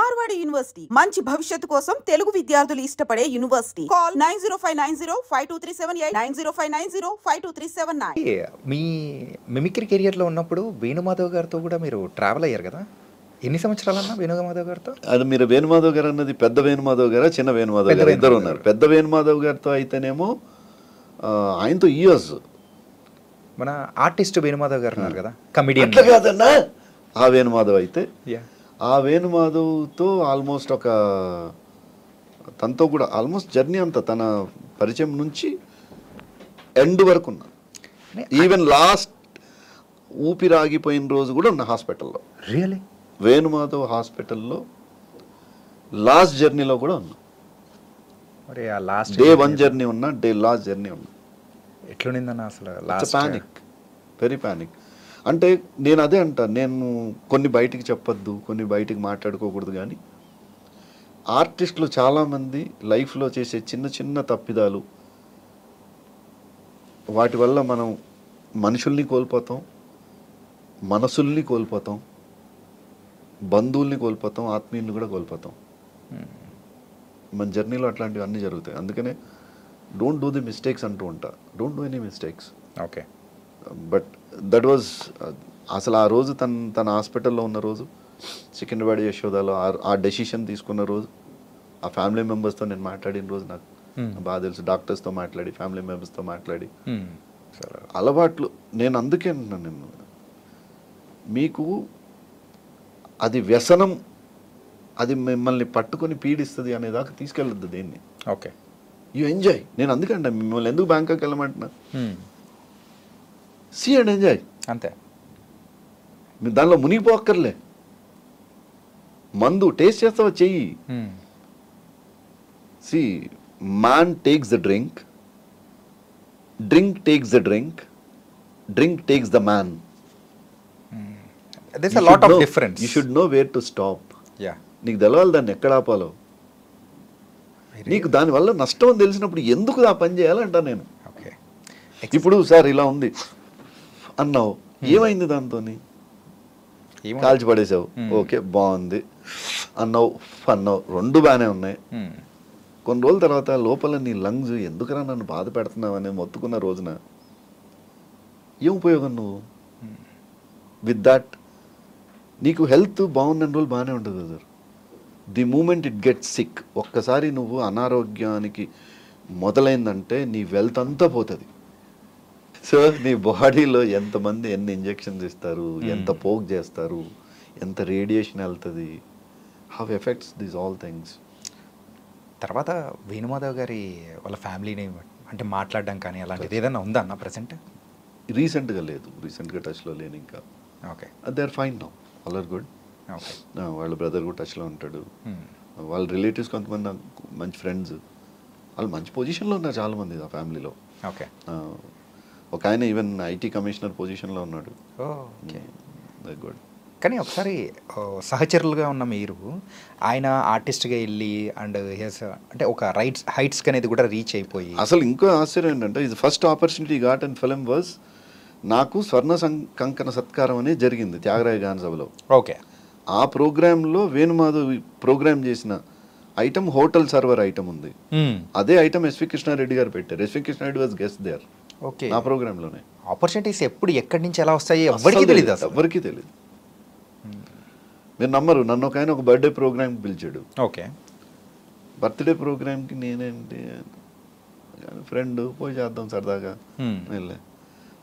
Marwadi university మంచి భవిష్యత్తు కోసం తెలుగు విద్యార్థులు ఇష్టపడే యూనివర్సిటీ. కాల్ 9059052378 9059052379. మీ మిమిక్రీ కెరియర్లో ఉన్నప్పుడు వేణుమాధవ్ గారితో కూడా మీరు ట్రావెల్ అయ్యారు కదా, ఎన్ని సంవత్సరాలన్నా వేణుమాధవ్ గారితో? అది మీరు వేణుమాధవ్ గారు అన్నది పెద్ద వేణుమాధవ్ గారా చిన్న వేణుమాధవ్ గారు ఇద్దరు ఉన్నారు. పెద్ద వేణుమాధవ్ గారితో అయితేనేమో ఆయనతో ఇయర్స్. మన ఆర్టిస్ట్ వేణుమాధవ్ గారు ఉన్నారు కదా, కమిడియన్ కాదన్నా. ఆ వేణుమాధవ్ అయితే ఆ వేణుమాధవ్తో ఆల్మోస్ట్ తనతో కూడా ఆల్మోస్ట్ జర్నీ అంతా తన పరిచయం నుంచి ఎండ్ వరకు ఉన్నా. ఈవెన్ లాస్ట్ ఊపిరాగిపోయిన రోజు కూడా ఉన్న హాస్పిటల్లో. రియలీ? వేణుమాధవ్ హాస్పిటల్లో లాస్ట్ జర్నీలో కూడా ఉన్నా. మరి ఆ లాస్ట్ డే 1 జర్నీ ఉన్నా, లాస్ట్ జర్నీ ఉన్నా. ఎట్లుండిందన్న అసలు? Last panic, very panic. అంటే నేను అదే అంటా, నేను కొన్ని బయటికి చెప్పొద్దు, కొన్ని బయటికి మాట్లాడుకోకూడదు, కానీ ఆర్టిస్టులు చాలామంది లైఫ్లో చేసే చిన్న చిన్న తప్పిదాలు, వాటి వల్ల మనం మనుషుల్ని కోల్పోతాం, మనసుల్ని కోల్పోతాం, బంధువుల్ని కోల్పోతాం, ఆత్మీయుల్ని కూడా కోల్పోతాం. మన జర్నీలో అట్లాంటివి అన్నీ జరుగుతాయి. అందుకనే డోంట్ డూ ది మిస్టేక్స్ అంటూ ఉంటా. Don't do any mistakes. Okay. But that was అసలు ఆ రోజు తన హాస్పిటల్లో ఉన్న రోజు, సికింద్రాబాద్ యశోదాలో ఆ డెసిషన్ తీసుకున్న రోజు, ఆ ఫ్యామిలీ మెంబర్స్తో నేను మాట్లాడిన రోజు నాకు బాగా తెలుసు. డాక్టర్స్తో మాట్లాడి, ఫ్యామిలీ మెంబర్స్తో మాట్లాడి, అలవాట్లు. నేను అందుకే అంటున్నాను, నేను మీకు అది వ్యసనం, అది మిమ్మల్ని పట్టుకొని పీడిస్తుంది అనేదాకా తీసుకెళ్ళొద్దు దేన్ని. Okay, you enjoy. నేను అందుకంటే మిమ్మల్ని ఎందుకు బ్యాంకాక్ వెళ్ళమంటున్నా, సీ అండ్ ఎంజాయ్ అంతే. మీరు దానిలో మునిగిపోక్కర్లే. మందు టేస్ట్ చేస్తావా, చెయ్యి. See man takes the drink, drink takes the drink, drink takes the man. There's a lot of difference. You should know where to stop. Yeah. నీకు తెలవాలి దాన్ని ఎక్కడ ఆపాలో. నీకు దానివల్ల నష్టం అని తెలిసినప్పుడు ఎందుకు ఆ పని చేయాలంటా నేను. ఇప్పుడు సార్ ఇలా ఉంది అన్నావు, ఏమైంది దాంతో? కాల్చి పడేసావు, ఓకే బాగుంది అన్నావు, రెండు బాగానే ఉన్నాయి. కొన్ని రోజుల తర్వాత లోపల నీ లంగ్స్ ఎందుకురా నన్ను బాధ పెడుతున్నావు అని మొత్తుకున్న రోజున ఏం ఉపయోగం నువ్వు? విత్ దట్ నీకు హెల్త్ బాగున్న రోజులు బాగానే ఉంటుంది కదా. The moment it get sick, ఒక్కసారి నువ్వు అనారోగ్యానికి మొదలైందంటే నీ వెల్త్ అంతా పోతుంది. సో నీ బాడీలో ఎంతమంది ఎన్ని ఇంజెక్షన్స్ ఇస్తారు, ఎంత పోక్ చేస్తారు, ఎంత రేడియేషన్ వెళ్తుంది, how effects these all things. తర్వాత వేణుమాధవ్ గారి వాళ్ళ ఫ్యామిలీని అంటే మాట్లాడడం కానీ అలాంటిది ఏదైనా ఉందా అన్న ప్రెసెంట్? రీసెంట్గా లేదు, రీసెంట్గా టచ్లో లేను ఇంకా. Okay, they are fine now, all are good. Okay. వాళ్ళ బ్రదర్ కూడా టచ్లో ఉంటాడు. వాళ్ళ రిలేటివ్స్ కొంతమంది నాకు మంచి ఫ్రెండ్స్, వాళ్ళు మంచి పొజిషన్లో ఉన్నారు చాలామంది ఆ ఫ్యామిలీలో. ఓకే. ఒక ఆయన ఈవెన్ ఐటీ కమిషనర్ పొజిషన్లో ఉన్నాడు. Okay, good. కానీ ఒకసారి సహచరులుగా ఉన్న మీరు ఆయన ఆర్టిస్ట్గా వెళ్ళి అండ్ అంటే ఒక హైట్స్కి అనేది కూడా రీచ్ అయిపోయి, అసలు ఇంకో ఆశ్చర్యం ఏంటంటే ఇది first opportunity got and film was, నాకు స్వర్ణ కంకణ సత్కారం అనేది జరిగింది త్యాగరాయ గాన సభలో. ఓకే. ఆ ప్రోగ్రాంలో వేణుమాధవ్ ప్రోగ్రామ్ చేసిన ఐటమ్ హోటల్ సర్వర్ ఐటమ్ ఉంది. అదే ఐటమ్ ఎస్వి కృష్ణారెడ్డి గారు పెట్టారు. SV Krishna Reddy was guest there. Okay. ఆ ప్రోగ్రాంలోనే. ఆపర్చునిటీస్ ఎప్పుడు ఎక్కడి నుంచి ఎలా వస్తాయి ఎవరికి తెలియదు, ఎవరికి తెలియదు. మీరు నమ్మరు, నన్ను ఒక ఆయన ఒక బర్త్డే ప్రోగ్రామ్కి పిలిచాడు. ఓకే. బర్త్డే ప్రోగ్రామ్కి నేనేంటి ఫ్రెండ్ పోయి చేద్దాం సరదాగా వెళ్ళే.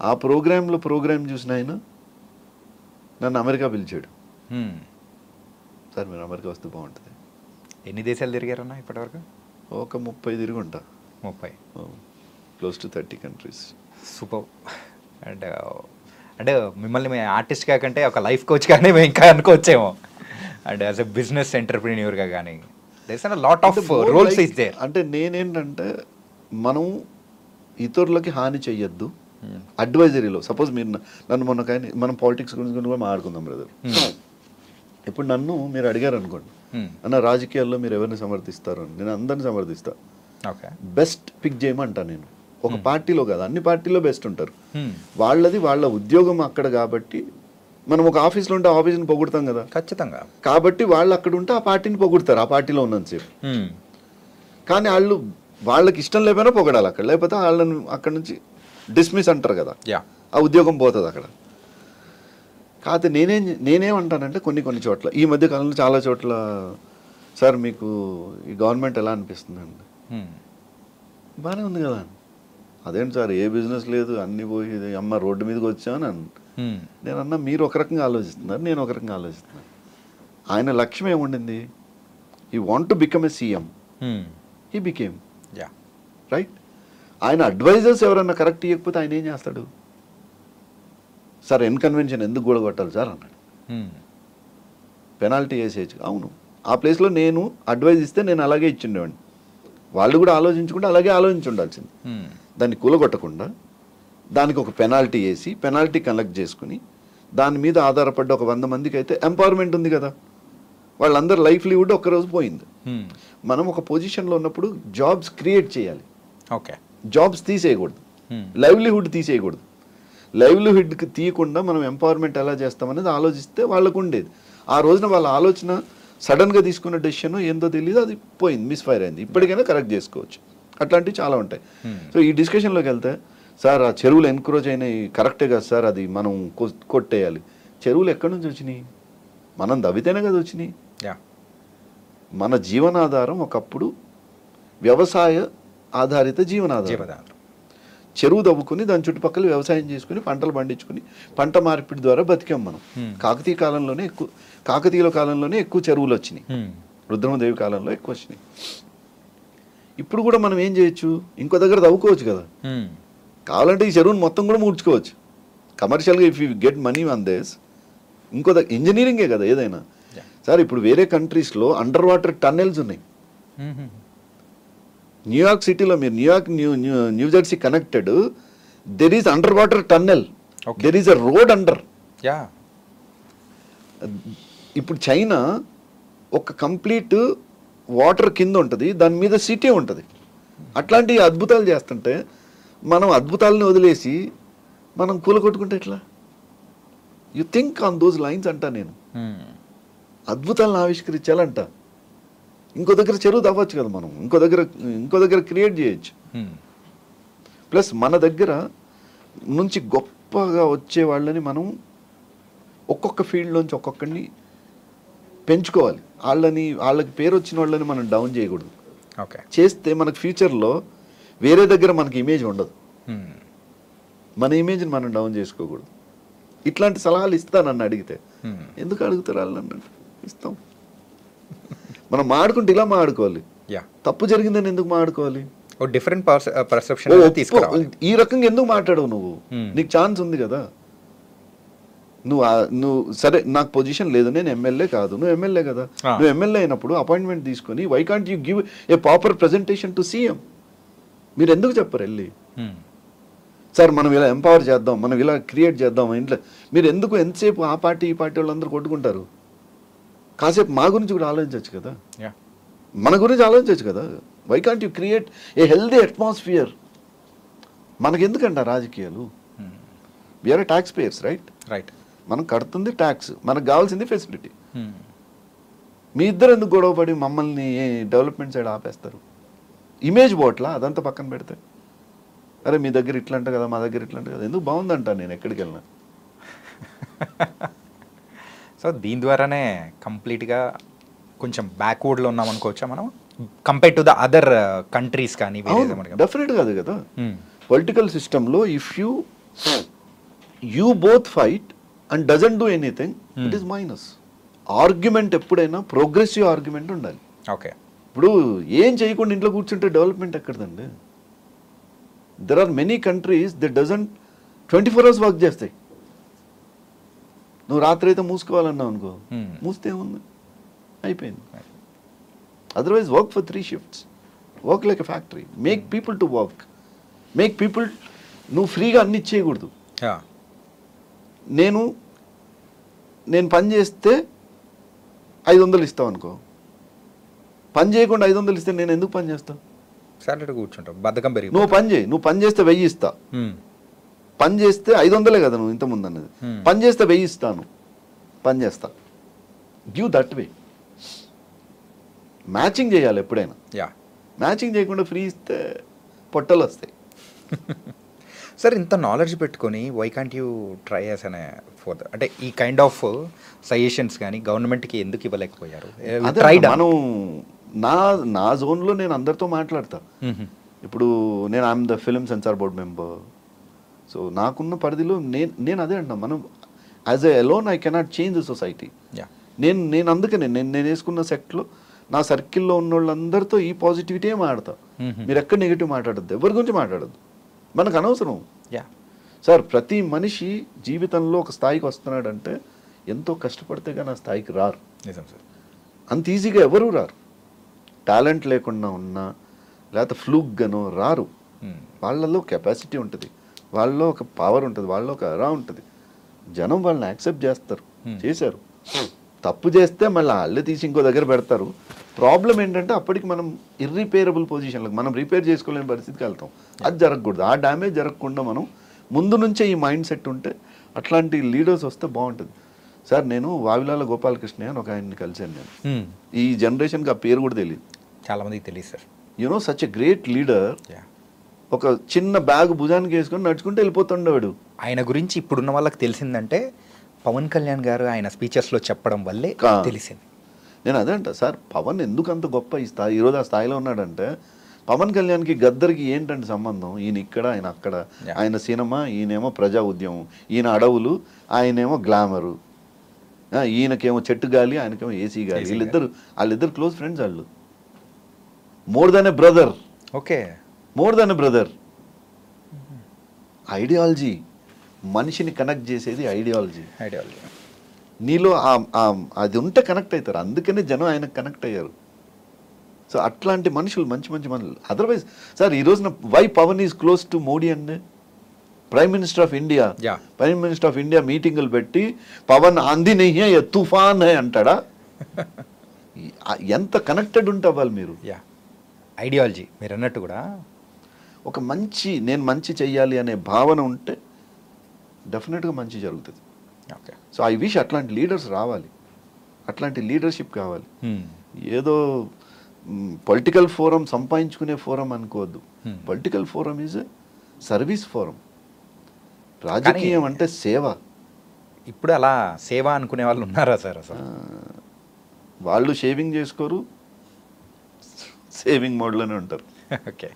ఆ ప్రోగ్రాంలో ప్రోగ్రామ్ చూసిన ఆయన నన్ను అమెరికా పిలిచాడు. సార్ మీరు అమెరికా వస్తే బాగుంటుంది. ఎన్ని దేశాలు తిరిగారన్నా ఇప్పటివరకు? ఒక 30 తిరిగి ఉంటా. 30? Close to 30 countries. Super. And అంటే మిమ్మల్ని మేము ఆర్టిస్ట్ కాకంటే ఒక లైఫ్ కోచ్ కానీ మేము ఇంకా అనుకోవచ్చేమో, అండ్ యాజ్ ఎ బిజినెస్ ఎంటర్ప్రీన్యూర్గా కానీ there is lot of roles is there. అంటే నేనేంటంటే మనం ఇతరులకి హాని చెయ్యొద్దు. అడ్వైజరీలో సపోజ్ మీరు నన్ను మొన్న కానీ మనం పాలిటిక్స్ గురించి కూడా మాట్లాడుకుందాం బ్రదర్. ఇప్పుడు నన్ను మీరు అడిగారు అనుకోండి, అన్న రాజకీయాల్లో మీరు ఎవరిని సమర్థిస్తారు అని, నేను అందరిని సమర్థిస్తా. బెస్ట్ పిక్ చేయమంటా నేను. ఒక పార్టీలో కాదు, అన్ని పార్టీలో బెస్ట్ ఉంటారు. వాళ్ళది వాళ్ళ ఉద్యోగం అక్కడ కాబట్టి మనం ఒక ఆఫీస్లో ఉంటే ఆఫీస్ని పొగుడతాం కదా, ఖచ్చితంగా. కాబట్టి వాళ్ళు అక్కడ ఉంటే ఆ పార్టీని పొగుడతారు, ఆ పార్టీలో ఉన్నంతసేపు. Hmm. కానీ వాళ్ళకి ఇష్టం లేకపోయినా పొగడాలి అక్కడ, లేకపోతే వాళ్ళని అక్కడ నుంచి డిస్మిస్ అంటారు కదా, Yeah. ఆ ఉద్యోగం పోతుంది అక్కడ. కాకపోతే నేనేమంటానంటే కొన్ని చోట్ల ఈ మధ్య కాలంలో చాలా చోట్ల, సార్ మీకు ఈ గవర్నమెంట్ ఎలా అనిపిస్తుందండి? Hmm. బాగానే ఉంది కదా. అదేంటి సార్ ఏ బిజినెస్ లేదు, అన్నీ పోయి అమ్మ రోడ్డు మీదకి వచ్చామని Hmm. నేను అన్నా, మీరు ఒక రకంగా ఆలోచిస్తున్నారు, నేను ఒక రకంగా ఆలోచిస్తున్నాను. ఆయన లక్ష్యం ఏముండింది? ఈ want to become a CM, Hmm. He became, Yeah. Right. ఆయన అడ్వైజర్స్ ఎవరన్నా కరెక్ట్ ఇవ్వకపోతే ఆయన ఏం చేస్తాడు? సార్ కన్వెన్షన్ ఎందుకు గొడగొట్టాలి సార్ అన్నాడు. Hmm. పెనాల్టీ వేసేయచ్చు. అవును, ఆ ప్లేస్లో నేను అడ్వైజ్ ఇస్తే నేను అలాగే ఇచ్చిండేవాడిని. వాళ్ళు కూడా ఆలోచించుకుంటే అలాగే ఆలోచించి ఉండాల్సింది. Hmm. దాన్ని కూలగొట్టకుండా దానికి ఒక పెనాల్టీ వేసి పెనాల్టీ కలెక్ట్ చేసుకుని దాని మీద ఆధారపడ్డ ఒక 100 మందికి అయితే ఎంపవర్మెంట్ ఉంది కదా, వాళ్ళందరూ లైఫ్లీవుడ్ ఒక్కరోజు పోయింది. Hmm. మనం ఒక పొజిషన్లో ఉన్నప్పుడు జాబ్స్ క్రియేట్ చేయాలి, Okay. జాబ్స్ తీసేయకూడదు, Hmm. లైవ్లీహుడ్ తీసేయకూడదు. లైవ్లీహుడ్కి తీయకుండా మనం ఎంపవర్మెంట్ ఎలా చేస్తామనేది ఆలోచిస్తే వాళ్ళకు ఉండేది. ఆ రోజున వాళ్ళ ఆలోచన సడన్గా తీసుకున్న డెసిషన్ ఏందో తెలియదు, అది పోయింది, మిస్ఫైర్ అయింది. ఇప్పటికైనా కరెక్ట్ చేసుకోవచ్చు. అట్లాంటివి చాలా ఉంటాయి. సో ఈ డిస్కషన్లోకి వెళ్తే, సార్ ఆ చెరువులు ఎన్క్రోచ్ అయినాయి కరెక్టే కదా సార్, అది మనం కొట్టేయాలి. చెరువులు ఎక్కడి నుంచి వచ్చినాయి? మనం దవ్వితేనే కదా వచ్చినాయి. Yeah. మన జీవనాధారం ఒకప్పుడు వ్యవసాయ ఆధారిత జీవనాధారం. చెరువు తవ్వుకుని దాని చుట్టుపక్కల వ్యవసాయం చేసుకుని పంటలు పండించుకుని పంట మార్పిడి ద్వారా బతికాం మనం. కాకతీయుల కాలంలోనే ఎక్కువ చెరువులు వచ్చినాయి, రుద్రమదేవి కాలంలో ఎక్కువ వచ్చినాయి. ఇప్పుడు కూడా మనం ఏం చేయొచ్చు? ఇంకో దగ్గర తవ్వుకోవచ్చు కదా, కావాలంటే ఈ చెరువును మొత్తం కూడా మూడ్చుకోవచ్చు కమర్షియల్గా. If you get money on this, ఇంకో ఇంజనీరింగే కదా ఏదైనా. సార్ ఇప్పుడు వేరే కంట్రీస్లో అండర్ వాటర్ టన్నెల్స్ ఉన్నాయి. న్యూయార్క్ సిటీలో మీరు new Jersey connected, there is under water tunnel, there is a road under. ఇప్పుడు చైనా ఒక కంప్లీట్ వాటర్ కింద ఉంటుంది, దాని మీద సిటీ ఉంటుంది. అట్లాంటి అద్భుతాలు చేస్తుంటే మనం అద్భుతాలను వదిలేసి మనం కూలగొట్టుకుంటే ఎట్లా? You think on those lines అంటా నేను. అద్భుతాలను ఆవిష్కరించాలంట. ఇంకో దగ్గర చెరువు తవ్వచ్చు కదా మనం, ఇంకో దగ్గర క్రియేట్ చేయొచ్చు. ప్లస్ మన దగ్గర నుంచి గొప్పగా వచ్చే వాళ్ళని మనం ఒక్కొక్క ఫీల్డ్లోంచి ఒక్కొక్కడిని పెంచుకోవాలి. వాళ్ళకి పేరు వచ్చిన వాళ్ళని మనం డౌన్ చేయకూడదు. చేస్తే మనకు ఫ్యూచర్లో వేరే దగ్గర మనకి ఇమేజ్ ఉండదు, మన ఇమేజ్ని మనం డౌన్ చేసుకోకూడదు. ఇట్లాంటి సలహాలు ఇస్తానని అడిగితే ఎందుకు అడుగుతారు వాళ్ళని? ఇస్తాం. మనం మాడుకుంటే ఇలా మాడుకోవాలి. తప్పు జరిగిందని ఎందుకు మాడుకోవాలి? డిఫరెంట్ పర్సెప్షన్ ఈ రకంగా ఎందుకు మాట్లాడవు నువ్వు? నీకు ఛాన్స్ ఉంది కదా. నువ్వు సరే నాకు పొజిషన్ లేదు, నేను ఎమ్మెల్యే కాదు, నువ్వు ఎమ్మెల్యే కదా. నువ్వు ఎమ్మెల్యే అయినప్పుడు అపాయింట్మెంట్ తీసుకొని why can't you give a proper presentation to CM? మీరు ఎందుకు చెప్పరు వెళ్ళి, సార్ మనం ఇలా ఎంపవర్ చేద్దాం, మనం ఇలా క్రియేట్ చేద్దాం ఇంట్లో? మీరు ఎందుకు ఎంతసేపు ఆ పార్టీ ఈ పార్టీ వాళ్ళందరూ కొట్టుకుంటారు? కాసేపు మా గురించి కూడా ఆలోచించవచ్చు కదా, మన గురించి ఆలోచించవచ్చు కదా. Why can't you create a healthy atmosphere? మనకెందుకంట రాజకీయాలు? We are tax payers, right. మనం కడుతుంది ట్యాక్స్, మనకు కావాల్సింది ఫెసిలిటీ. మీ ఇద్దరు ఎందుకు గొడవపడి మమ్మల్ని డెవలప్మెంట్ సైడ్ ఆపేస్తారు? ఇమేజ్ పోట్లా అదంతా పక్కన పెడితే, అరే మీ దగ్గర ఇట్లంట కదా, మా దగ్గర ఇట్లంట కదా, ఎందుకు బాగుందంట నేను ఎక్కడికి వెళ్ళినా. సో దీని ద్వారానే కంప్లీట్గా కొంచెం బ్యాక్వర్డ్లో ఉన్నాం అనుకోవచ్చా మనం, compare to the other countries? కానీ డెఫినెట్ కాదు కదా. పొలిటికల్ సిస్టంలో if you both fight and doesn't do anything, it is minus. Argument ఎప్పుడైనా ప్రోగ్రెసివ్ ఆర్గ్యుమెంట్ ఉండాలి. ఓకే, ఇప్పుడు ఏం చేయకుండా ఇంట్లో కూర్చుంటే డెవలప్మెంట్ ఎక్కడదండి? There are many countries that doesn't 24 hours work చేస్తాయి. నువ్వు రాత్రి అయితే మూసుకోవాలన్నావు అనుకో, మూస్తే ఏముంది, అయిపోయింది. Otherwise work for 3 shifts, work like a factory, make people to work, make people. నువ్వు ఫ్రీగా అన్ని ఇచ్చేయకూడదు. నేను పని చేస్తే 500 ఇస్తావు అనుకో, పని చేయకుండా 500 ఇస్తే నేను ఎందుకు పని చేస్తాను? సాలరీ కూర్చుంటావు, బద్ధకం పెరిగి. నువ్వు పని చేయి, నువ్వు పని చేస్తే 1000 ఇస్తా, పని చేస్తే 500 కదా నువ్వు ఇంతకుముందు అన్నది, పని చేస్తే 1000 ఇస్తాను, పని చేస్తా. Give that way. మ్యాచింగ్ చేయాలి ఎప్పుడైనా. యా మ్యాచింగ్ చేయకుండా ఫ్రీ ఇస్తే పొట్టలు వస్తాయి. సార్, ఇంత నాలెడ్జ్ పెట్టుకొని why can't you try as అనే ఫర్ అంటే ఈ కైండ్ ఆఫ్ సజెషన్స్ కానీ గవర్నమెంట్కి ఎందుకు ఇవ్వలేకపోయారు? అదే మనం నా జోన్లో నేను అందరితో మాట్లాడతా. ఇప్పుడు నేను I'm the film censor board member. So నాకున్న పరిధిలో నేను అదే అంటున్నా, మనం as a alone I cannot change the society. నేను అందుకనే నేను వేసుకున్న సెక్ట్లో నా సర్కిల్లో ఉన్న వాళ్ళందరితో ఈ పాజిటివిటీ మాట్లాడతా. మీరు ఎక్కడ నెగిటివ్ మాట్లాడద్దు, ఎవరి గురించి మాట్లాడద్దు, మనకు అనవసరం. సార్, ప్రతి మనిషి జీవితంలో ఒక స్థాయికి వస్తున్నాడంటే ఎంతో కష్టపడితే కానీ ఆ స్థాయికి రారు. నిజం సార్. అంత ఈజీగా ఎవరు రారు. టాలెంట్ లేకుండా ఉన్నా లేకపోతే ఫ్లూక్గానో రారు. వాళ్ళలో కెపాసిటీ ఉంటుంది, వాళ్ళలో ఒక పవర్ ఉంటుంది, వాళ్ళలో ఒక అరా ఉంటుంది. జనం వాళ్ళని యాక్సెప్ట్ చేస్తారు, చేశారు. తప్పు చేస్తే మళ్ళీ వాళ్ళే తీసి ఇంకో దగ్గర పెడతారు. ప్రాబ్లం ఏంటంటే అప్పటికి మనం ఇర్రిపేరబుల్ పొజిషన్లకు మనం రిపేర్ చేసుకోలేని పరిస్థితికి వెళ్తాం. అది జరగకూడదు. ఆ డ్యామేజ్ జరగకుండా మనం ముందు నుంచే ఈ మైండ్ సెట్ ఉంటే అట్లాంటి లీడర్స్ వస్తే బాగుంటుంది. సార్, నేను వావిలాల గోపాలకృష్ణ అని ఒక ఆయన్ని కలిశాను. నేను ఈ జనరేషన్కి ఆ పేరు కూడా తెలియదు, చాలామందికి తెలియదు sir. You know such a great leader. ఒక చిన్న బ్యాగ్ భుజానికి వేసుకొని నడుచుకుంటూ వెళ్ళిపోతుండేవాడు. ఆయన గురించి ఇప్పుడున్న వాళ్ళకి తెలిసిందంటే పవన్ కళ్యాణ్ గారు ఆయన స్పీచెస్లో చెప్పడం వల్లే తెలిసింది. నేను అదే అంట సార్, పవన్ ఎందుకు అంత గొప్ప ఈ స్థాయి ఈరోజు ఆ స్థాయిలో ఉన్నాడంటే పవన్ కళ్యాణ్కి గద్దర్కి ఏంటంటే సంబంధం? ఈయన ఇక్కడ, ఆయన అక్కడ. ఆయన సినిమా, ఈయనేమో ప్రజా ఉద్యమం, ఈయన అడవులు, ఆయనేమో గ్లామరు, ఈయనకేమో చెట్టు గాలి, ఆయనకేమో ఏసీ గాలి. వాళ్ళిద్దరు క్లోజ్ ఫ్రెండ్స్. వాళ్ళు more than a brother. Okay, more than a brother. Ideology, మనిషిని కనెక్ట్ చేసేది ఐడియాలజీ. నీలో అది ఉంటే కనెక్ట్ అవుతారు. అందుకనే జనం ఆయనకు కనెక్ట్ అయ్యారు. సో అట్లాంటి మనుషులు, మంచి మనుషులు. అదర్వైజ్ సార్, ఈ రోజున why Pawan is close to Modi అండి? ప్రైమ్ మినిస్టర్ ఆఫ్ ఇండియా మీటింగులు పెట్టి పవన్ ఆంధీ నహీ హై తుఫాన్ హై అంటాడా? ఎంత కనెక్టెడ్ ఉంటే అవ్వాలి మీరు. ఐడియాలజీ మీరు అన్నట్టు కూడా ఒక నేను మంచి చెయ్యాలి అనే భావన ఉంటే డెఫినెట్గా మంచి జరుగుతుంది. సో ఐ విష్ అట్లాంటి లీడర్స్ రావాలి, అట్లాంటి లీడర్షిప్ కావాలి. ఏదో పొలిటికల్ ఫోరం సంపాదించుకునే ఫోరం అనుకోవద్దు. Political forum is a service forum. రాజకీయం అంటే సేవ. ఇప్పుడు అలా సేవ అనుకునే వాళ్ళు ఉన్నారా సార్? అసలు వాళ్ళు షేవింగ్ చేసుకోరు, సేవింగ్ మోడ్లోనే ఉంటారు. ఓకే,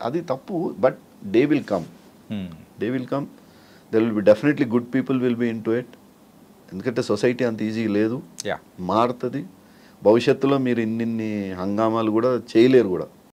అది తప్పు. But day will come, there will be definitely good people will be into it. ఎందుకంటే సొసైటీ అంత ఈజీ లేదు, మారుతుంది. భవిష్యత్తులో మీరు ఇన్ని హంగామాలు కూడా చేయలేరు కూడా.